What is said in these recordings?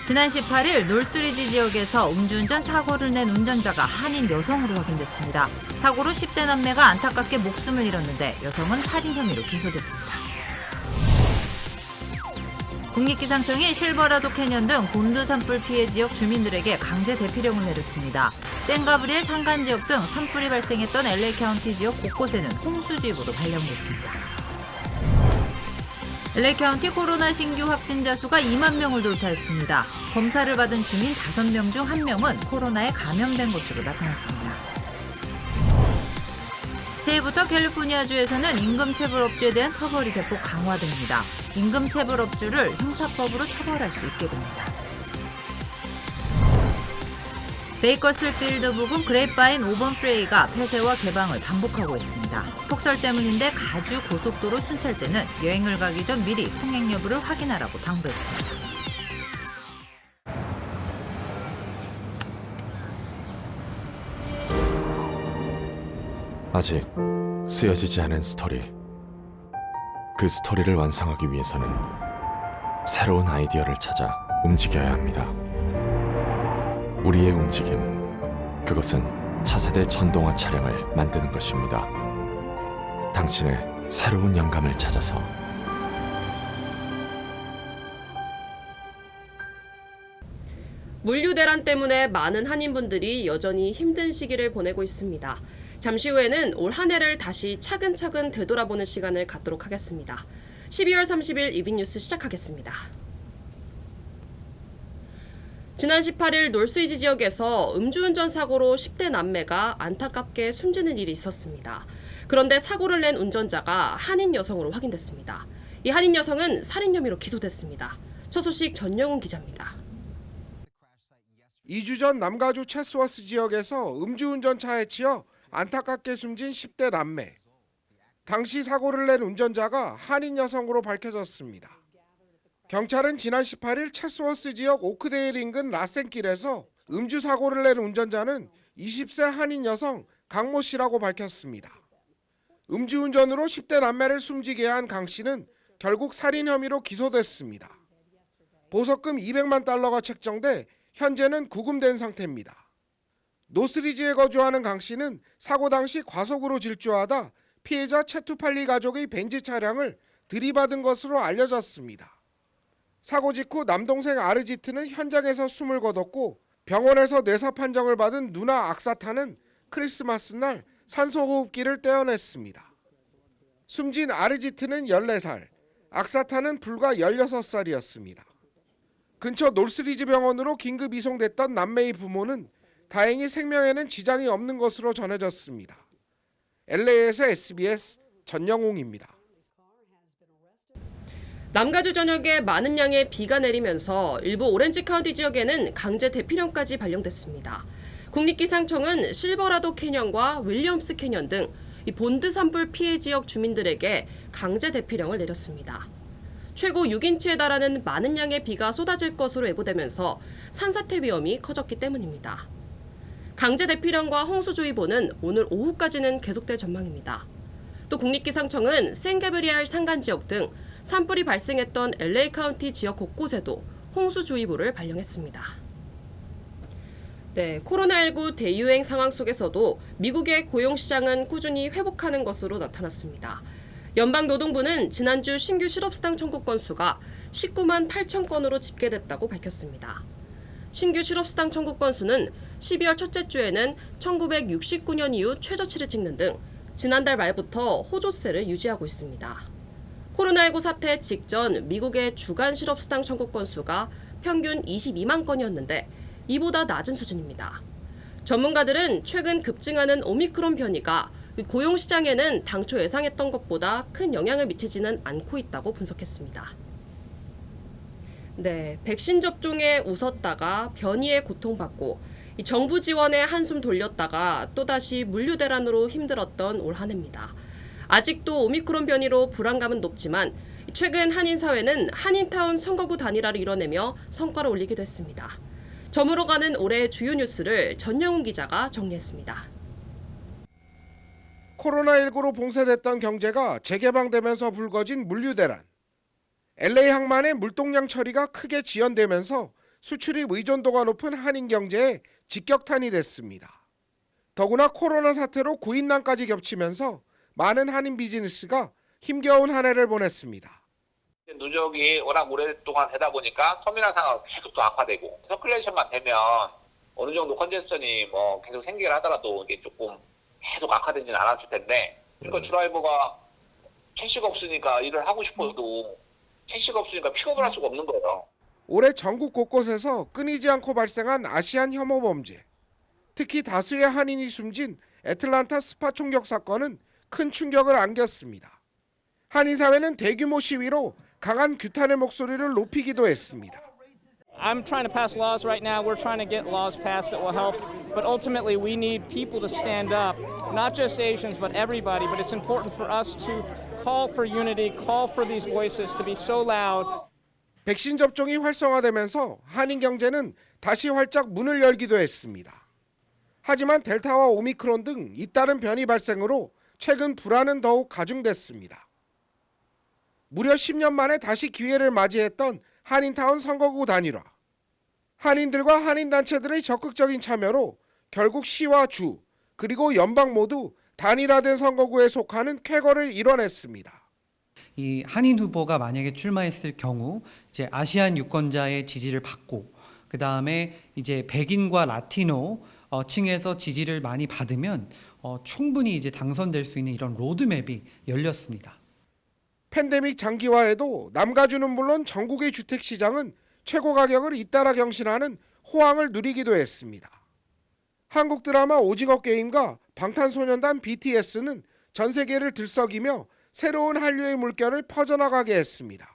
지난 18일 놀스리지 지역에서 음주운전 사고를 낸 운전자가 한인 여성으로 확인됐습니다. 사고로 10대 남매가 안타깝게 목숨을 잃었는데 여성은 살인 혐의로 기소됐습니다. 국립기상청이 실버라도 캐년 등 곤두 산불 피해 지역 주민들에게 강제 대피령을 내렸습니다. 샌가브리엘 산간 지역 등 산불이 발생했던 LA 카운티 지역 곳곳에는 홍수주의보도 발령됐습니다. LA 카운티 코로나 신규 확진자 수가 2만 명을 돌파했습니다. 검사를 받은 주민 5명 중 1명은 코로나에 감염된 것으로 나타났습니다. 새해부터 캘리포니아주에서는 임금체불업주에 대한 처벌이 대폭 강화됩니다. 임금체불업주를 형사법으로 처벌할 수 있게 됩니다. 베이커스필드 부근 그레이프바인 오번 프레이가 폐쇄와 개방을 반복하고 있습니다. 폭설 때문인데 가주 고속도로 순찰 때는 여행을 가기 전 미리 통행 여부를 확인하라고 당부했습니다. 아직 쓰여지지 않은 스토리. 그 스토리를 완성하기 위해서는 새로운 아이디어를 찾아 움직여야 합니다. 우리의 움직임, 그것은 차세대 전동화 차량을 만드는 것입니다. 당신의 새로운 영감을 찾아서. 물류 대란 때문에 많은 한인분들이 여전히 힘든 시기를 보내고 있습니다. 잠시 후에는 올 한 해를 다시 차근차근 되돌아보는 시간을 갖도록 하겠습니다. 12월 30일 이빅뉴스 시작하겠습니다. 지난 18일 놀스리지 지역에서 음주운전 사고로 10대 남매가 안타깝게 숨지는 일이 있었습니다. 그런데 사고를 낸 운전자가 한인 여성으로 확인됐습니다. 이 한인 여성은 살인 혐의로 기소됐습니다. 첫 소식 전영훈 기자입니다. 2주 전 남가주 체스워스 지역에서 음주운전차에 치여 안타깝게 숨진 10대 남매. 당시 사고를 낸 운전자가 한인 여성으로 밝혀졌습니다. 경찰은 지난 18일 체스워스 지역 오크데일 인근 라센길에서 음주 사고를 낸 운전자는 20세 한인 여성 강모 씨라고 밝혔습니다. 음주운전으로 10대 남매를 숨지게 한 강 씨는 결국 살인 혐의로 기소됐습니다. 보석금 200만 달러가 책정돼 현재는 구금된 상태입니다. 노스리지에 거주하는 강 씨는 사고 당시 과속으로 질주하다 피해자 채투팔리 가족의 벤츠 차량을 들이받은 것으로 알려졌습니다. 사고 직후 남동생 아르지트는 현장에서 숨을 거뒀고 병원에서 뇌사 판정을 받은 누나 악사타는 크리스마스 날 산소호흡기를 떼어냈습니다. 숨진 아르지트는 14살, 악사타는 불과 16살이었습니다. 근처 놀스리지 병원으로 긴급 이송됐던 남매의 부모는 다행히 생명에는 지장이 없는 것으로 전해졌습니다. LA에서 SBS 전영웅입니다. 남가주 전역에 많은 양의 비가 내리면서 일부 오렌지 카운티 지역에는 강제 대피령까지 발령됐습니다. 국립기상청은 실버라도 캐년과 윌리엄스 캐년 등 본드 산불 피해 지역 주민들에게 강제 대피령을 내렸습니다. 최고 6인치에 달하는 많은 양의 비가 쏟아질 것으로 예보되면서 산사태 위험이 커졌기 때문입니다. 강제 대피령과 홍수주의보는 오늘 오후까지는 계속될 전망입니다. 또 국립기상청은 샌가브리엘 산간 지역 등 산불이 발생했던 LA 카운티 지역 곳곳에도 홍수주의보를 발령했습니다. 코로나19 대유행 상황 속에서도 미국의 고용시장은 꾸준히 회복하는 것으로 나타났습니다. 연방노동부는 지난주 신규 실업수당 청구 건수가 19만 8천 건으로 집계됐다고 밝혔습니다. 신규 실업수당 청구 건수는 12월 첫째 주에는 1969년 이후 최저치를 찍는 등 지난달 말부터 호조세를 유지하고 있습니다. 코로나19 사태 직전 미국의 주간 실업수당 청구 건수가 평균 22만 건이었는데 이보다 낮은 수준입니다. 전문가들은 최근 급증하는 오미크론 변이가 고용시장에는 당초 예상했던 것보다 큰 영향을 미치지는 않고 있다고 분석했습니다. 백신 접종에 웃었다가 변이에 고통받고 정부 지원에 한숨 돌렸다가 또다시 물류 대란으로 힘들었던 올 한 해입니다. 아직도 오미크론 변이로 불안감은 높지만 최근 한인 사회는 한인타운 선거구 단일화를 이뤄내며 성과를 올리기도 했습니다. 저물어 가는 올해의 주요 뉴스를 전영훈 기자가 정리했습니다. 코로나19로 봉쇄됐던 경제가 재개방되면서 불거진 물류 대란. LA 항만의 물동량 처리가 크게 지연되면서 수출입 의존도가 높은 한인 경제에 직격탄이 됐습니다. 더구나 코로나 사태로 구인난까지 ገብ치면서 많은 한인 비즈니스가 힘겨운 한 해를 보냈습니다. 누적이 워낙 오랫동안 되다 보니까 터미널 상황이 계속 또 악화되고 서큘레이션만 되면 어느 정도 컨제스션이 뭐 계속 생기긴 하더라도 이게 조금 계속 악화되지는 않았을 텐데 그러니까 드라이버가 캐시가 없으니까 일을 하고 싶어도 캐시가 없으니까 픽업을 할 수가 없는 거예요. 올해 전국 곳곳에서 끊이지 않고 발생한 아시안 혐오 범죄, 특히 다수의 한인이 숨진 애틀란타 스파 총격 사건은 큰 충격을 안겼습니다. 한인 사회는 대규모 시위로 강한 규탄의 목소리를 높이기도 했습니다. I'm trying to pass laws right now. We're trying to get laws passed that will help. But ultimately, we need people to stand up, not just Asians, but everybody. But it's important for us to call for unity, call for these voices to be so loud. 백신 접종이 활성화되면서 한인 경제는 다시 활짝 문을 열기도 했습니다. 하지만 델타와 오미크론 등 잇따른 변이 발생으로 최근 불안은 더욱 가중됐습니다. 무려 10년 만에 다시 기회를 맞이했던 한인타운 선거구 단일화. 한인들과 한인단체들의 적극적인 참여로 결국 시와 주 그리고 연방 모두 단일화된 선거구에 속하는 쾌거를 이뤄냈습니다. 이 한인 후보가 만약에 출마했을 경우 이제 아시안 유권자의 지지를 받고 그 다음에 이제 백인과 라티노 층에서 지지를 많이 받으면 충분히 이제 당선될 수 있는 이런 로드맵이 열렸습니다. 팬데믹 장기화에도 남가주는 물론 전국의 주택시장은 최고 가격을 잇따라 경신하는 호황을 누리기도 했습니다. 한국 드라마 오징어 게임과 방탄소년단 BTS는 전 세계를 들썩이며 새로운 한류의 물결을 퍼져나가게 했습니다.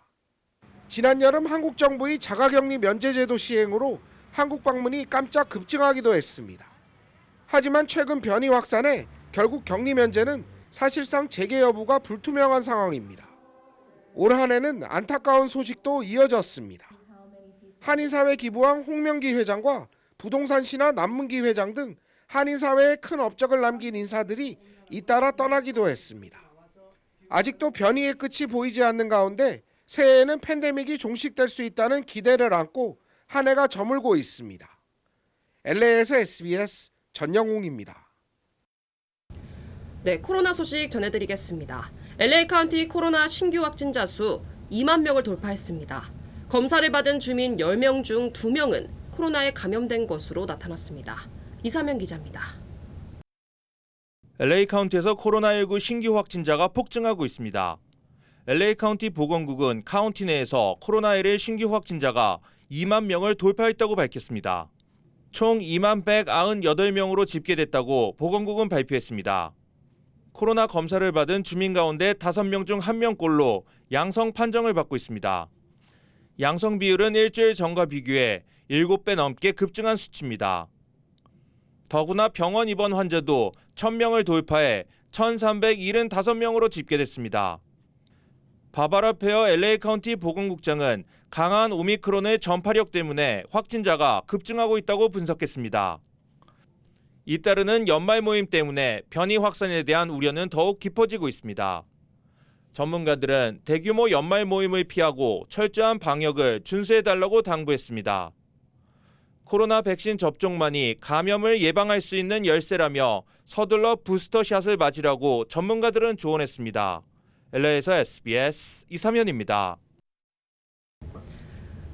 지난 여름 한국 정부의 자가격리 면제제도 시행으로 한국 방문이 깜짝 급증하기도 했습니다. 하지만 최근 변이 확산에 결국 격리 면제는 사실상 재개 여부가 불투명한 상황입니다. 올 한 해는 안타까운 소식도 이어졌습니다. 한인사회 기부왕 홍명기 회장과 부동산 신화 남문기 회장 등 한인사회에 큰 업적을 남긴 인사들이 잇따라 떠나기도 했습니다. 아직도 변이의 끝이 보이지 않는 가운데 새해에는 팬데믹이 종식될 수 있다는 기대를 안고 한 해가 저물고 있습니다. LA에서 SBS 전영웅입니다. 네, 코로나 소식 전해드리겠습니다. LA 카운티 코로나 신규 확진자 수 2만 명을 돌파했습니다. 검사를 받은 주민 10명 중 2명은 코로나에 감염된 것으로 나타났습니다. 이사면 기자입니다. LA 카운티에서 코로나19 신규 확진자가 폭증하고 있습니다. LA 카운티 보건국은 카운티 내에서 코로나19 신규 확진자가 2만 명을 돌파했다고 밝혔습니다. 총 2만 198명으로 집계됐다고 보건국은 발표했습니다. 코로나 검사를 받은 주민 가운데 5명 중 1명꼴로 양성 판정을 받고 있습니다. 양성 비율은 일주일 전과 비교해 7배 넘게 급증한 수치입니다. 더구나 병원 입원 환자도 1,000명을 돌파해 1,375명으로 집계됐습니다. 바바라 페어 LA 카운티 보건국장은 강한 오미크론의 전파력 때문에 확진자가 급증하고 있다고 분석했습니다. 잇따르는 연말 모임 때문에 변이 확산에 대한 우려는 더욱 깊어지고 있습니다. 전문가들은 대규모 연말 모임을 피하고 철저한 방역을 준수해달라고 당부했습니다. 코로나 백신 접종만이 감염을 예방할 수 있는 열쇠라며 서둘러 부스터샷을 맞으라고 전문가들은 조언했습니다. LA에서 SBS 이사면입니다.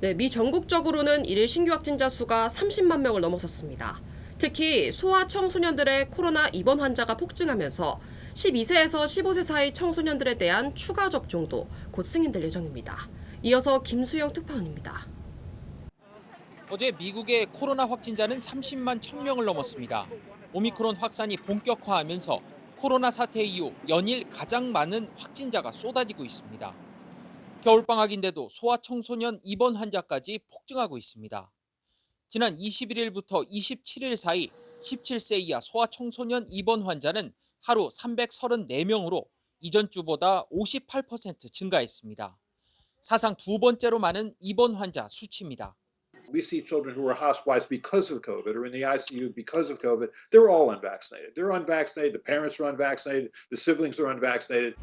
네, 미 전국적으로는 일일 신규 확진자 수가 30만 명을 넘어섰습니다. 특히 소아 청소년들의 코로나 입원 환자가 폭증하면서 12세에서 15세 사이 청소년들에 대한 추가 접종도 곧 승인될 예정입니다. 이어서 김수영 특파원입니다. 어제 미국의 코로나 확진자는 30만 1,000명을 넘었습니다. 오미크론 확산이 본격화하면서 코로나 사태 이후 연일 가장 많은 확진자가 쏟아지고 있습니다. 겨울방학인데도 소아 청소년 입원 환자까지 폭증하고 있습니다. 지난 21일부터 27일 사이 17세 이하 소아 청소년 입원 환자는 하루 334명으로 이전 주보다 58% 증가했습니다. 사상 두 번째로 많은 입원 환자 수치입니다. We see children who are hospitalized because of COVID or in the ICU because of COVID. They're all unvaccinated. They're unvaccinated. The parents are unvaccinated. The siblings are unvaccinated.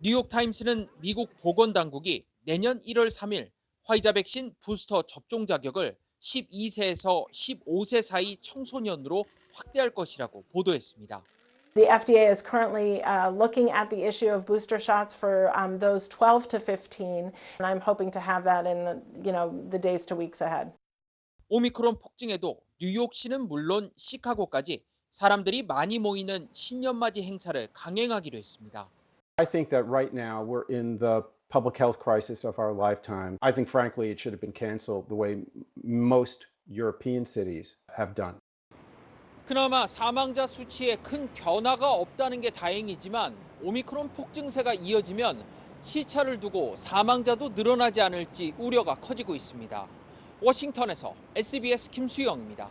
뉴욕타임스는 미국 보건당국이 내년 1월 3일 화이자 백신 부스터 접종 자격을 12세에서 15세 사이 청소년으로 확대할 것이라고 보도했습니다. The FDA is currently looking at the issue of booster shots for those 12 to 15, and I'm hoping to have that in the days to weeks ahead. 오미크론 폭증에도 뉴욕시는 물론 시카고까지 사람들이 많이 모이는 신년맞이 행사를 강행하기로 했습니다. I think that right now we're in the public health crisis of our lifetime. I think frankly it should have been canceled the way most European cities have done. 그나마 사망자 수치에 큰 변화가 없다는 게 다행이지만 오미크론 폭증세가 이어지면 시차를 두고 사망자도 늘어나지 않을지 우려가 커지고 있습니다. 워싱턴에서 SBS 김수영입니다.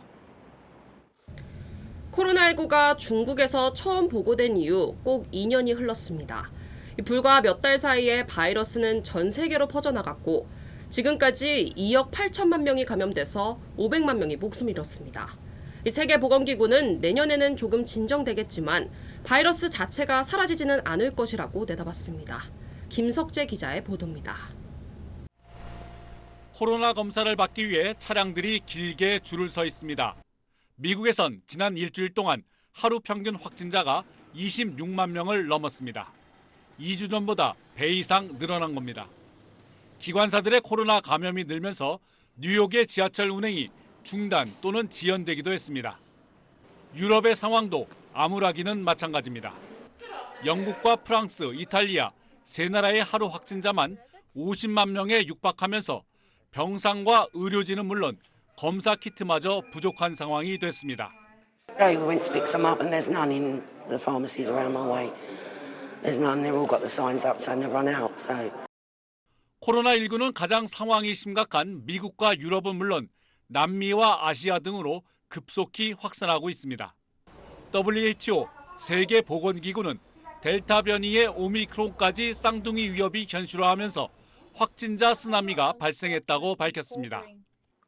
코로나19가 중국에서 처음 보고된 이후 꼭 2년이 흘렀습니다. 불과 몇 달 사이에 바이러스는 전 세계로 퍼져나갔고 지금까지 2억 8천만 명이 감염돼서 500만 명이 목숨 잃었습니다. 세계보건기구는 내년에는 조금 진정되겠지만 바이러스 자체가 사라지지는 않을 것이라고 내다봤습니다. 김석재 기자의 보도입니다. 코로나 검사를 받기 위해 차량들이 길게 줄을 서 있습니다. 미국에선 지난 일주일 동안 하루 평균 확진자가 26만 명을 넘었습니다. 2주 전보다 배 이상 늘어난 겁니다. 기관사들의 코로나 감염이 늘면서 뉴욕의 지하철 운행이 중단 또는 지연되기도 했습니다. 유럽의 상황도 암울하기는 마찬가지입니다. 영국과 프랑스, 이탈리아 세 나라의 하루 확진자만 50만 명에 육박하면서 병상과 의료진은 물론 검사 키트마저 부족한 상황이 됐습니다. We went to pick some up and there's none in the pharmacies around my way. There's none. They've all got the signs up saying they've run out. So. 코로나19는 가장 상황이 심각한 미국과 유럽은 물론 남미와 아시아 등으로 급속히 확산하고 있습니다. WHO 세계보건기구는 델타 변이의 오미크론까지 쌍둥이 위협이 현실화하면서 확진자 쓰나미가 발생했다고 밝혔습니다.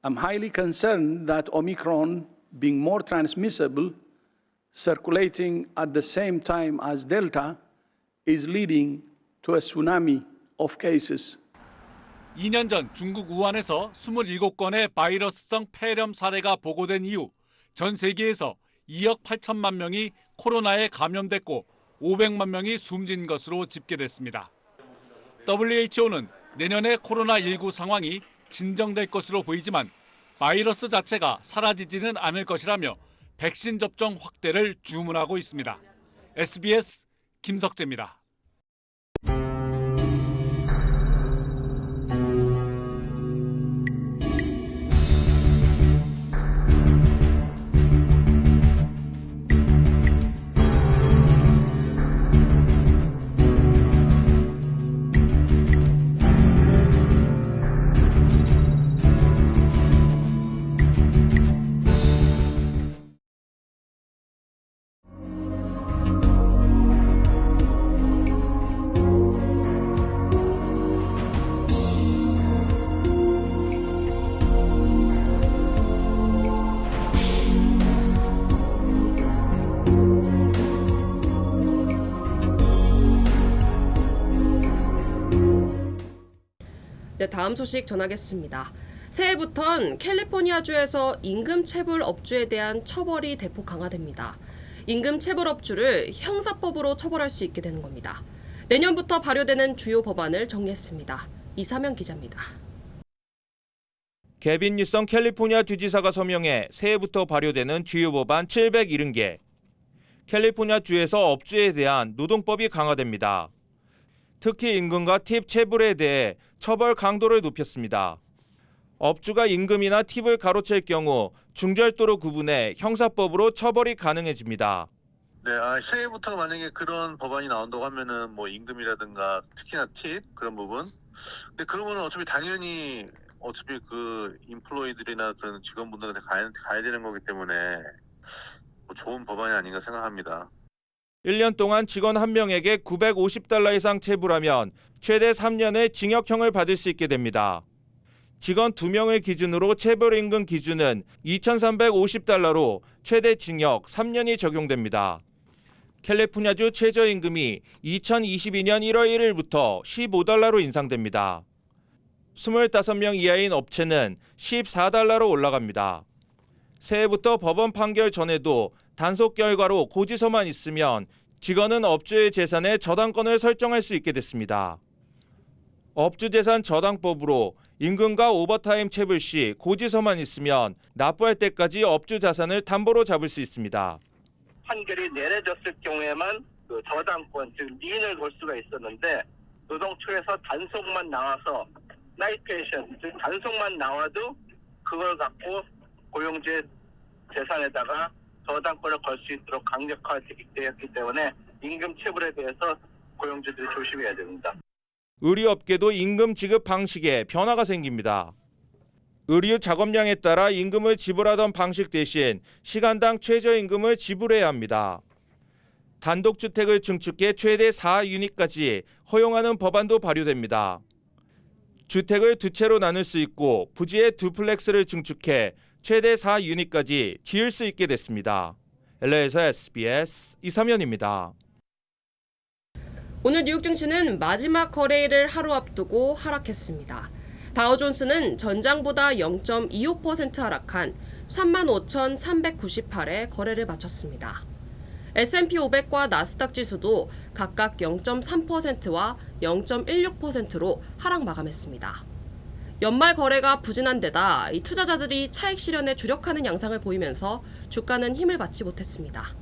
I'm highly concerned that Omicron, being more transmissible, circulating at the same time as Delta, is leading to a tsunami of cases. 2년 전 중국 우한에서 27건의 바이러스성 폐렴 사례가 보고된 이후 전 세계에서 2억 8천만 명이 코로나에 감염됐고 500만 명이 숨진 것으로 집계됐습니다. WHO는 내년에 코로나19 상황이 진정될 것으로 보이지만 바이러스 자체가 사라지지는 않을 것이라며 백신 접종 확대를 주문하고 있습니다. SBS 김석재입니다. 네, 다음 소식 전하겠습니다. 새해부턴 캘리포니아주에서 임금체불 업주에 대한 처벌이 대폭 강화됩니다. 임금체불 업주를 형사법으로 처벌할 수 있게 되는 겁니다. 내년부터 발효되는 주요 법안을 정리했습니다. 이사명 기자입니다. 개빈 뉴섬 캘리포니아 주지사가 서명해 새해부터 발효되는 주요 법안 770개. 캘리포니아 주에서 업주에 대한 노동법이 강화됩니다. 특히 임금과 팁 체불에 대해 처벌 강도를 높였습니다. 업주가 임금이나 팁을 가로챌 경우 중절도로 구분해 형사법으로 처벌이 가능해집니다. 네, 새해부터 만약에 그런 법안이 나온다고 하면은 뭐 임금이라든가 특히나 팁 그런 부분. 근데 그러면은 당연히 그 인플로이들이나 그런 직원분들한테 가야 되는 거기 때문에 뭐 좋은 법안이 아닌가 생각합니다. 1년 동안 직원 한 명에게 $950 이상 체불하면 최대 3년의 징역형을 받을 수 있게 됩니다. 직원 2명을 기준으로 체불임금 기준은 $2,350로 최대 징역 3년이 적용됩니다. 캘리포니아주 최저임금이 2022년 1월 1일부터 $15로 인상됩니다. 25명 이하인 업체는 14달러로 올라갑니다. 새해부터 법원 판결 전에도 단속 결과로 고지서만 있으면 직원은 업주의 재산의 저당권을 설정할 수 있게 됐습니다. 업주재산 저당법으로 임금과 오버타임 체불 시 고지서만 있으면 납부할 때까지 업주 자산을 담보로 잡을 수 있습니다. 판결이 내려졌을 경우에만 그 저당권, 즉 리인을 걸 수가 있었는데 노동처에서 단속만 나와서 나이테이션, 즉 단속만 나와도 그걸 갖고 고용주의 재산에다가 저당권을 걸 수 있도록 강력화되었기 때문에 임금 체불에 대해서 고용주들이 조심해야 됩니다. 의류업계도 임금 지급 방식에 변화가 생깁니다. 의류 작업량에 따라 임금을 지불하던 방식 대신 시간당 최저임금을 지불해야 합니다. 단독주택을 증축해 최대 4유닛까지 허용하는 법안도 발효됩니다. 주택을 두 채로 나눌 수 있고 부지에 두플렉스를 증축해 최대 4유닛까지 지을 수 있게 됐습니다. LA에서 SBS 이삼현입니다. 오늘 뉴욕 증시는 마지막 거래일을 하루 앞두고 하락했습니다. 다우존스는 전장보다 0.25% 하락한 35,398에 거래를 마쳤습니다. S&P 500과 나스닥 지수도 각각 0.3%와 0.16%로 하락 마감했습니다. 연말 거래가 부진한 데다 투자자들이 차익 실현에 주력하는 양상을 보이면서 주가는 힘을 받지 못했습니다.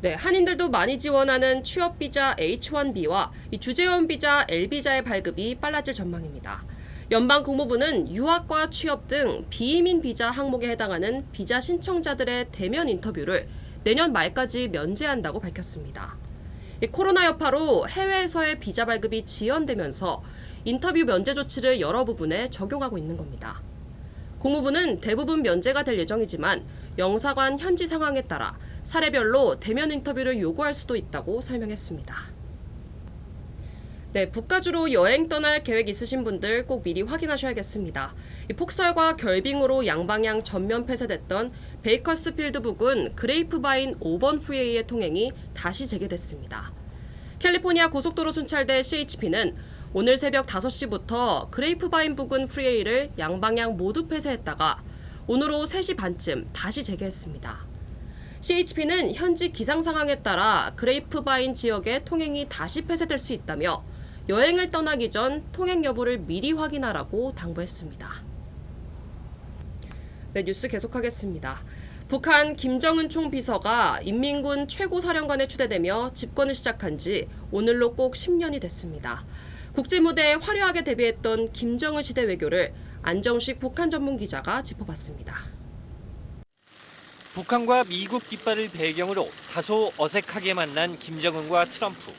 네, 한인들도 많이 지원하는 취업비자 H-1B와 주재원 비자 L비자의 발급이 빨라질 전망입니다. 연방국무부는 유학과 취업 등 비이민 비자 항목에 해당하는 비자 신청자들의 대면 인터뷰를 내년 말까지 면제한다고 밝혔습니다. 코로나 여파로 해외에서의 비자 발급이 지연되면서 인터뷰 면제 조치를 여러 부분에 적용하고 있는 겁니다. 국무부는 대부분 면제가 될 예정이지만 영사관 현지 상황에 따라 사례별로 대면 인터뷰를 요구할 수도 있다고 설명했습니다. 네, 북가주로 여행 떠날 계획 있으신 분들 꼭 미리 확인하셔야겠습니다. 폭설과 결빙으로 양방향 전면 폐쇄됐던 베이커스필드 부근 그레이프바인 5번 프리웨이의 통행이 다시 재개됐습니다. 캘리포니아 고속도로 순찰대 CHP는 오늘 새벽 5시부터 그레이프바인 부근 프리웨이를 양방향 모두 폐쇄했다가 오늘 오후 3시 반쯤 다시 재개했습니다. CHP는 현지 기상 상황에 따라 그레이프바인 지역의 통행이 다시 폐쇄될 수 있다며 여행을 떠나기 전 통행 여부를 미리 확인하라고 당부했습니다. 네, 뉴스 계속하겠습니다. 북한 김정은 총비서가 인민군 최고사령관에 추대되며 집권을 시작한 지 오늘로 꼭 10년이 됐습니다. 국제무대에 화려하게 데뷔했던 김정은 시대 외교를 안정식 북한 전문 기자가 짚어봤습니다. 북한과 미국 깃발을 배경으로 다소 어색하게 만난 김정은과 트럼프.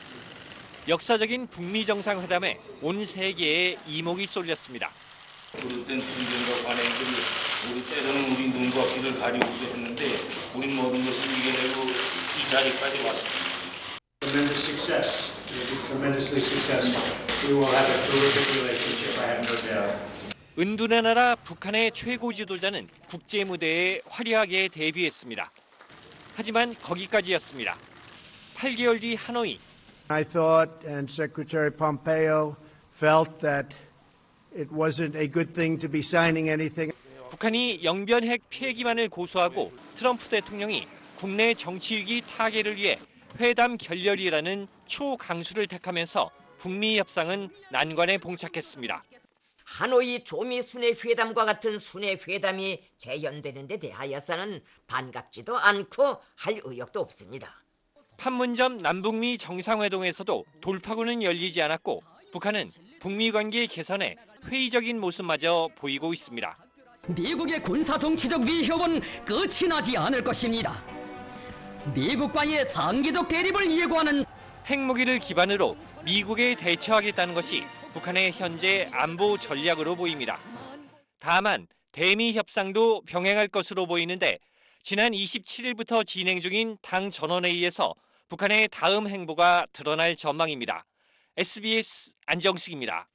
역사적인 북미 정상회담에 온 세계에 이목이 쏠렸습니다. 그럴 땐 분쟁과 관행들이 우리 때로는 우리 눈과 귀를 가리우기도 했는데 우린 모든 것을 이겨내고 이 자리까지 왔습니다. Tremendous success. We'll be tremendously successful. We will have a terrific relationship, I have no doubt. 은둔의 나라 북한의 최고 지도자는 국제 무대에 화려하게 데뷔했습니다. 하지만 거기까지였습니다. 8개월 뒤 하노이. I thought and Secretary Pompeo felt that it wasn't a good thing to be signing anything. 북한이 영변 핵 폐기만을 고수하고 트럼프 대통령이 국내 정치 위기 타개를 위해 회담 결렬이라는 초강수를 택하면서 북미 협상은 난관에 봉착했습니다. 하노이 조미 순회 회담과 같은 순회 회담이 재연되는 데 대하여서는 반갑지도 않고 할 의욕도 없습니다. 판문점 남북미 정상회동에서도 돌파구는 열리지 않았고 북한은 북미 관계 개선에 회의적인 모습마저 보이고 있습니다. 미국의 군사정치적 위협은 끝이 나지 않을 것입니다. 미국과의 장기적 대립을 예고하는 핵무기를 기반으로 미국에 대처하겠다는 것이 북한의 현재 안보 전략으로 보입니다. 다만 대미 협상도 병행할 것으로 보이는데 지난 27일부터 진행 중인 당 전원회의에서 북한의 다음 행보가 드러날 전망입니다. SBS 안정식입니다.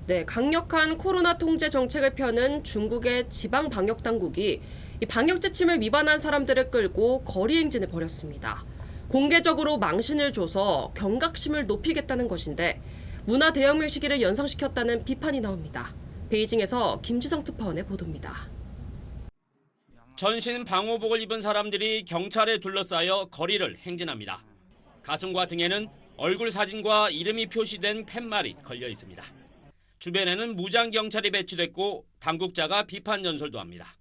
네, 강력한 코로나 통제 정책을 펴는 중국의 지방 방역 당국이 이 방역 지침을 위반한 사람들을 끌고 거리 행진을 벌였습니다. 공개적으로 망신을 줘서 경각심을 높이겠다는 것인데 문화 대혁명 시기를 연상시켰다는 비판이 나옵니다. 베이징에서 김지성 특파원의 보도입니다. 전신 방호복을 입은 사람들이 경찰에 둘러싸여 거리를 행진합니다. 가슴과 등에는 얼굴 사진과 이름이 표시된 팻말이 걸려 있습니다. 주변에는 무장 경찰이 배치됐고 당국자가 비판 연설도 합니다.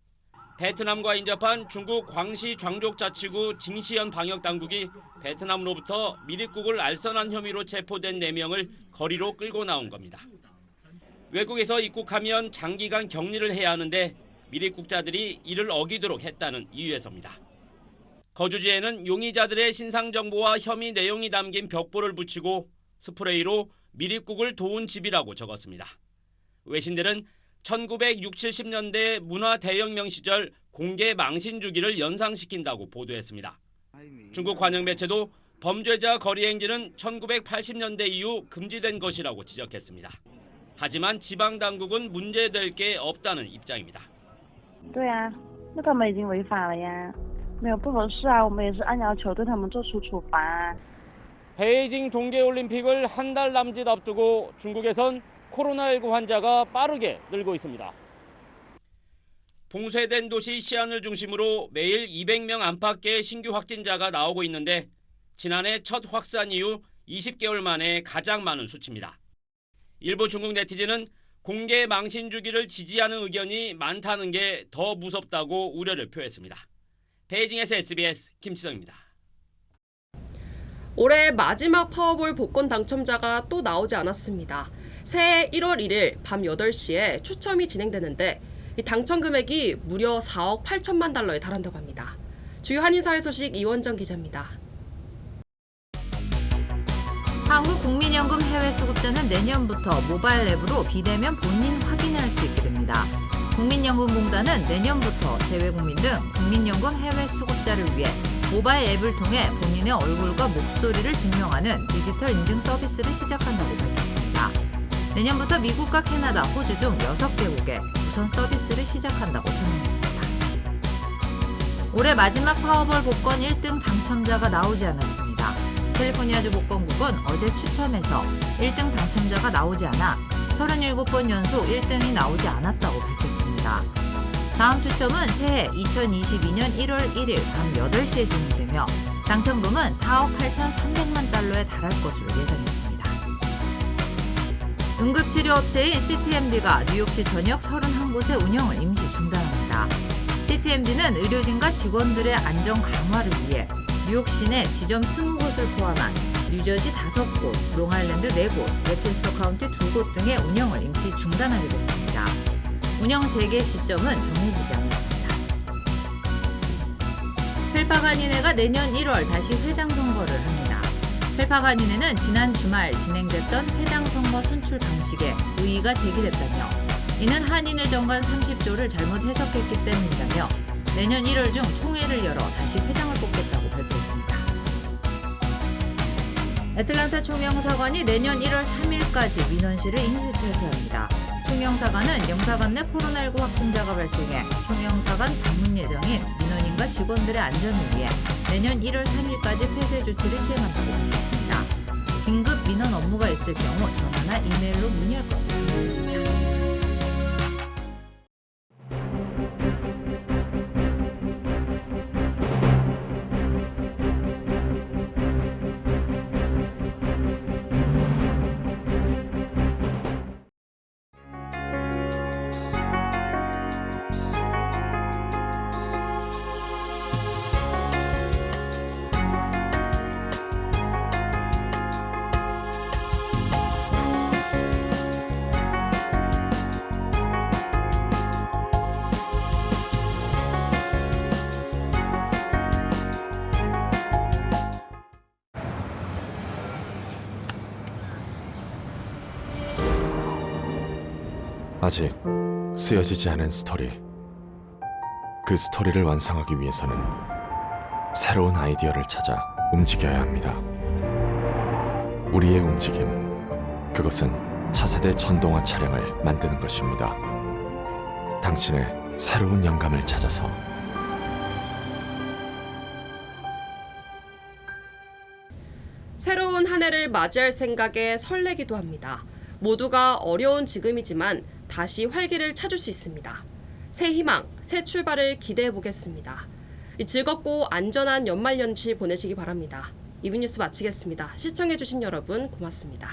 베트남과 인접한 중국 광시 장족자치구 징시현 방역당국이 베트남으로부터 미립국을 알선한 혐의로 체포된 4명을 거리로 끌고 나온 겁니다. 외국에서 입국하면 장기간 격리를 해야 하는데 미립국자들이 이를 어기도록 했다는 이유에서입니다. 거주지에는 용의자들의 신상 정보와 혐의 내용이 담긴 벽보를 붙이고 스프레이로 미립국을 도운 집이라고 적었습니다. 외신들은 1960, 70년대 문화 대혁명 시절 공개 망신 주기를 연상시킨다고 보도했습니다. 중국 관영 매체도 범죄자 거리 행진은 1980년대 이후 금지된 것이라고 지적했습니다. 하지만 지방 당국은 문제될 게 없다는 입장입니다. 对啊，那他们已经违法了呀，没有不合适啊，我们也是按要求对他们做出处罚。 베이징 동계올림픽을 한 달 남짓 앞두고 중국에선 코로나19 환자가 빠르게 늘고 있습니다. 봉쇄된 도시 시안을 중심으로 매일 200명 안팎의 신규 확진자가 나오고 있는데 지난해 첫 확산 이후 20개월 만에 가장 많은 수치입니다. 일부 중국 네티즌은 공개 망신 주기를 지지하는 의견이 많다는 게 더 무섭다고 우려를 표했습니다. 베이징에서 SBS 김치성입니다. 올해 마지막 파워볼 복권 당첨자가 또 나오지 않았습니다. 새해 1월 1일 밤 8시에 추첨이 진행되는데 이 당첨 금액이 무려 4억 8천만 달러에 달한다고 합니다. 주요 한인사회 소식 이원정 기자입니다. 한국국민연금 해외수급자는 내년부터 모바일 앱으로 비대면 본인 확인을 할 수 있게 됩니다. 국민연금공단은 내년부터 재외국민 등 국민연금 해외수급자를 위해 모바일 앱을 통해 본인의 얼굴과 목소리를 증명하는 디지털 인증 서비스를 시작한다고 밝혔습니다. 내년부터 미국과 캐나다, 호주 등 6개국에 우선 서비스를 시작한다고 설명했습니다. 올해 마지막 파워볼 복권 1등 당첨자가 나오지 않았습니다. 캘리포니아주 복권국은 어제 추첨에서 1등 당첨자가 나오지 않아 37번 연속 1등이 나오지 않았다고 밝혔습니다. 다음 추첨은 새해 2022년 1월 1일 밤 8시에 진행되며 당첨금은 4억 8,300만 달러에 달할 것으로 예상했습니다. 응급치료업체인 CTMD가 뉴욕시 전역 31곳의 운영을 임시 중단합니다. CTMD는 의료진과 직원들의 안전 강화를 위해 뉴욕 시내 지점 20곳을 포함한 뉴저지 5곳, 롱아일랜드 4곳, 웨체스터 카운티 2곳 등의 운영을 임시 중단하게 됐습니다. 운영 재개 시점은 정해지지 않았습니다. 펠파간이네가 내년 1월 다시 회장 선거를 합니다. 펠파간이네는 지난 주말 진행됐던 회장 선거 선출 방식에 의의가 제기됐다며 이는 한인회 정관 30조를 잘못 해석했기 때문이라며 내년 1월 중 총회를 열어 다시 회장을 뽑겠다고 발표했습니다. 애틀랜타 총영사관이 내년 1월 3일까지 민원실을 임시 폐쇄합니다. 총영사관은 영사관 내 코로나19 확진자가 발생해 총영사관 방문 예정인 민원인과 직원들의 안전을 위해 내년 1월 3일까지 폐쇄 조치를 시행한다고 밝혔습니다. 긴급 민원 업무가 있을 경우 전화나 이메일로 문의할 것을 밝혔습니다. 아직 쓰여지지 않은 스토리. 그 스토리를 완성하기 위해서는 새로운 아이디어를 찾아 움직여야 합니다. 우리의 움직임, 그것은 차세대 전동화 차량을 만드는 것입니다. 당신의 새로운 영감을 찾아서 새로운 한 해를 맞이할 생각에 설레기도 합니다. 모두가 어려운 지금이지만 다시 활기를 찾을 수 있습니다. 새 희망, 새 출발을 기대해 보겠습니다. 즐겁고 안전한 연말연시 보내시기 바랍니다. 이브뉴스 마치겠습니다. 시청해주신 여러분 고맙습니다.